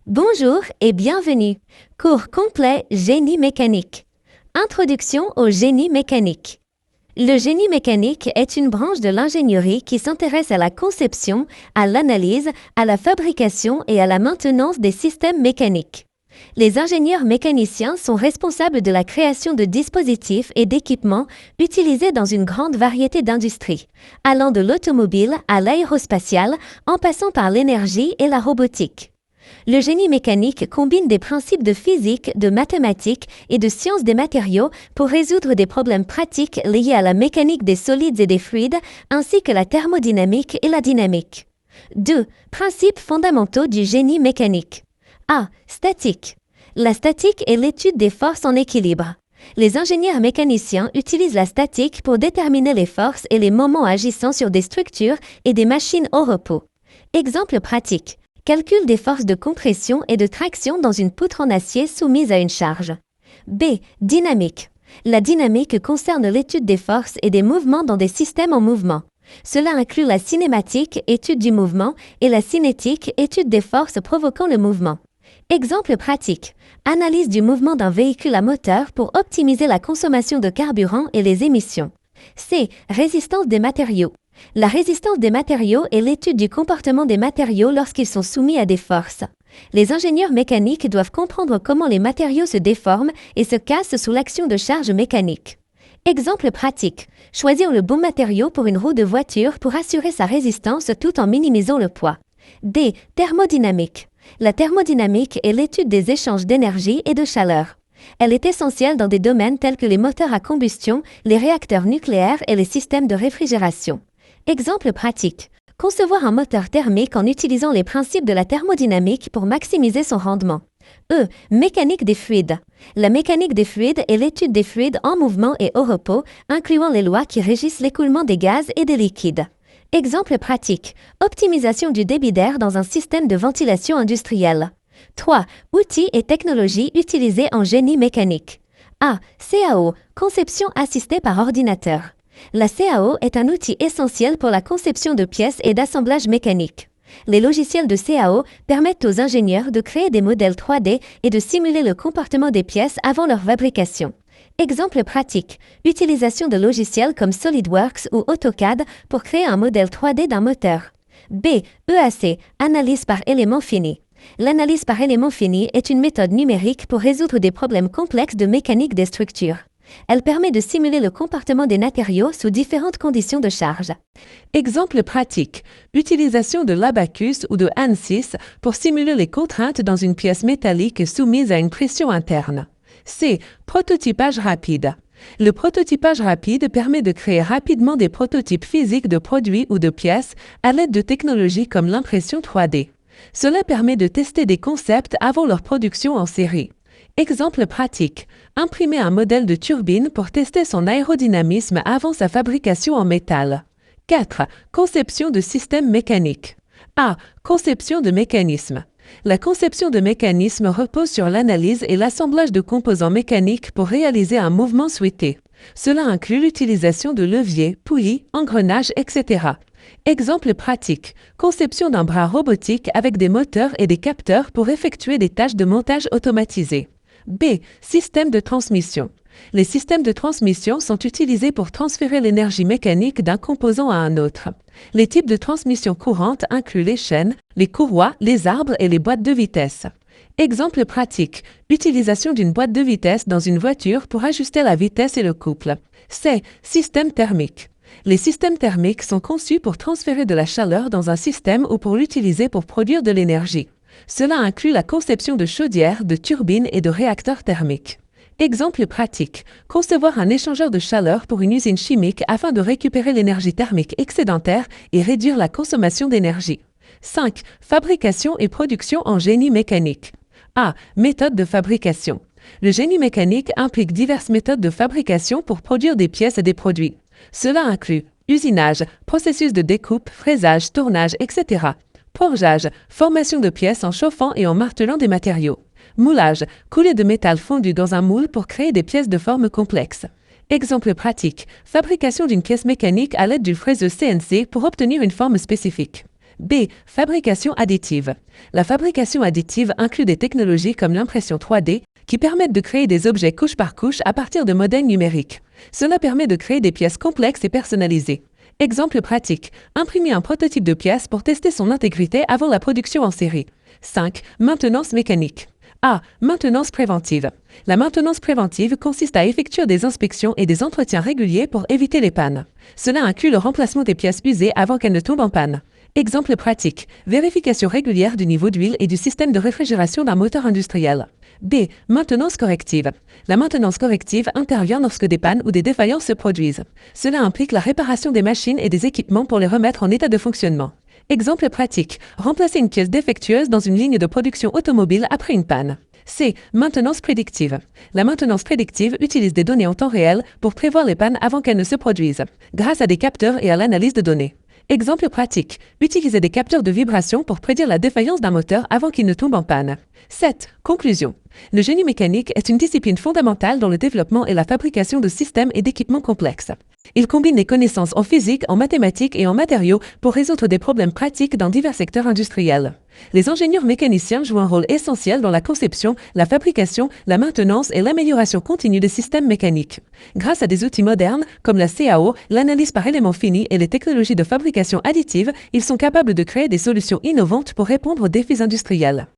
Bonjour et bienvenue. Cours complet Génie mécanique. Introduction au génie mécanique. Le génie mécanique est une branche de l'ingénierie qui s'intéresse à la conception, à l'analyse, à la fabrication et à la maintenance des systèmes mécaniques. Les ingénieurs mécaniciens sont responsables de la création de dispositifs et d'équipements utilisés dans une grande variété d'industries, allant de l'automobile à l'aérospatiale en passant par l'énergie et la robotique. Le génie mécanique combine des principes de physique, de mathématiques et de sciences des matériaux pour résoudre des problèmes pratiques liés à la mécanique des solides et des fluides, ainsi que la thermodynamique et la dynamique. 2. Principes fondamentaux du génie mécanique. A. Statique. La statique est l'étude des forces en équilibre. Les ingénieurs mécaniciens utilisent la statique pour déterminer les forces et les moments agissant sur des structures et des machines au repos. Exemple pratique. Calcul des forces de compression et de traction dans une poutre en acier soumise à une charge. B. Dynamique. La dynamique concerne l'étude des forces et des mouvements dans des systèmes en mouvement. Cela inclut la cinématique, étude du mouvement, et la cinétique, étude des forces provoquant le mouvement. Exemple pratique. Analyse du mouvement d'un véhicule à moteur pour optimiser la consommation de carburant et les émissions. C. Résistance des matériaux. La résistance des matériaux est l'étude du comportement des matériaux lorsqu'ils sont soumis à des forces. Les ingénieurs mécaniques doivent comprendre comment les matériaux se déforment et se cassent sous l'action de charges mécaniques. Exemple pratique. Choisir le bon matériau pour une roue de voiture pour assurer sa résistance tout en minimisant le poids. D. Thermodynamique. La thermodynamique est l'étude des échanges d'énergie et de chaleur. Elle est essentielle dans des domaines tels que les moteurs à combustion, les réacteurs nucléaires et les systèmes de réfrigération. Exemple pratique. Concevoir un moteur thermique en utilisant les principes de la thermodynamique pour maximiser son rendement. E. Mécanique des fluides. La mécanique des fluides est l'étude des fluides en mouvement et au repos, incluant les lois qui régissent l'écoulement des gaz et des liquides. Exemple pratique. Optimisation du débit d'air dans un système de ventilation industrielle. 3. Outils et technologies utilisés en génie mécanique. A. CAO. Conception assistée par ordinateur. La CAO est un outil essentiel pour la conception de pièces et d'assemblage mécanique. Les logiciels de CAO permettent aux ingénieurs de créer des modèles 3D et de simuler le comportement des pièces avant leur fabrication. Exemple pratique. Utilisation de logiciels comme SolidWorks ou AutoCAD pour créer un modèle 3D d'un moteur. B. EAC. Analyse par élément fini. L'analyse par élément fini est une méthode numérique pour résoudre des problèmes complexes de mécanique des structures. Elle permet de simuler le comportement des matériaux sous différentes conditions de charge. Exemple pratique. Utilisation de l'abacus ou de ANSYS pour simuler les contraintes dans une pièce métallique soumise à une pression interne. C. Prototypage rapide. Le prototypage rapide permet de créer rapidement des prototypes physiques de produits ou de pièces à l'aide de technologies comme l'impression 3D. Cela permet de tester des concepts avant leur production en série. Exemple pratique. Imprimer un modèle de turbine pour tester son aérodynamisme avant sa fabrication en métal. 4. Conception de systèmes mécaniques. A. Conception de mécanismes. La conception de mécanismes repose sur l'analyse et l'assemblage de composants mécaniques pour réaliser un mouvement souhaité. Cela inclut l'utilisation de leviers, poulies, engrenages, etc. Exemple pratique. Conception d'un bras robotique avec des moteurs et des capteurs pour effectuer des tâches de montage automatisées. B. Système de transmission. Les systèmes de transmission sont utilisés pour transférer l'énergie mécanique d'un composant à un autre. Les types de transmission courantes incluent les chaînes, les courroies, les arbres et les boîtes de vitesse. Exemple pratique. Utilisation d'une boîte de vitesse dans une voiture pour ajuster la vitesse et le couple. C. Système thermique. Les systèmes thermiques sont conçus pour transférer de la chaleur dans un système ou pour l'utiliser pour produire de l'énergie. Cela inclut la conception de chaudières, de turbines et de réacteurs thermiques. Exemple pratique. Concevoir un échangeur de chaleur pour une usine chimique afin de récupérer l'énergie thermique excédentaire et réduire la consommation d'énergie. 5. Fabrication et production en génie mécanique. A. Méthode de fabrication. Le génie mécanique implique diverses méthodes de fabrication pour produire des pièces et des produits. Cela inclut usinage, processus de découpe, fraisage, tournage, etc. Forgeage, formation de pièces en chauffant et en martelant des matériaux. Moulage, coulée de métal fondu dans un moule pour créer des pièces de forme complexes. Exemple pratique, fabrication d'une pièce mécanique à l'aide d'une fraiseuse CNC pour obtenir une forme spécifique. B. Fabrication additive. La fabrication additive inclut des technologies comme l'impression 3D qui permettent de créer des objets couche par couche à partir de modèles numériques. Cela permet de créer des pièces complexes et personnalisées. Exemple pratique, imprimer un prototype de pièce pour tester son intégrité avant la production en série. 5. Maintenance mécanique. A. Maintenance préventive. La maintenance préventive consiste à effectuer des inspections et des entretiens réguliers pour éviter les pannes. Cela inclut le remplacement des pièces usées avant qu'elles ne tombent en panne. Exemple pratique, vérification régulière du niveau d'huile et du système de réfrigération d'un moteur industriel. B. Maintenance corrective. La maintenance corrective intervient lorsque des pannes ou des défaillances se produisent. Cela implique la réparation des machines et des équipements pour les remettre en état de fonctionnement. Exemple pratique, remplacer une pièce défectueuse dans une ligne de production automobile après une panne. C. Maintenance prédictive. La maintenance prédictive utilise des données en temps réel pour prévoir les pannes avant qu'elles ne se produisent, grâce à des capteurs et à l'analyse de données. Exemple pratique, utiliser des capteurs de vibration pour prédire la défaillance d'un moteur avant qu'il ne tombe en panne. 7. Conclusion. Le génie mécanique est une discipline fondamentale dans le développement et la fabrication de systèmes et d'équipements complexes. Il combine les connaissances en physique, en mathématiques et en matériaux pour résoudre des problèmes pratiques dans divers secteurs industriels. Les ingénieurs mécaniciens jouent un rôle essentiel dans la conception, la fabrication, la maintenance et l'amélioration continue des systèmes mécaniques. Grâce à des outils modernes comme la CAO, l'analyse par éléments finis et les technologies de fabrication additive, ils sont capables de créer des solutions innovantes pour répondre aux défis industriels.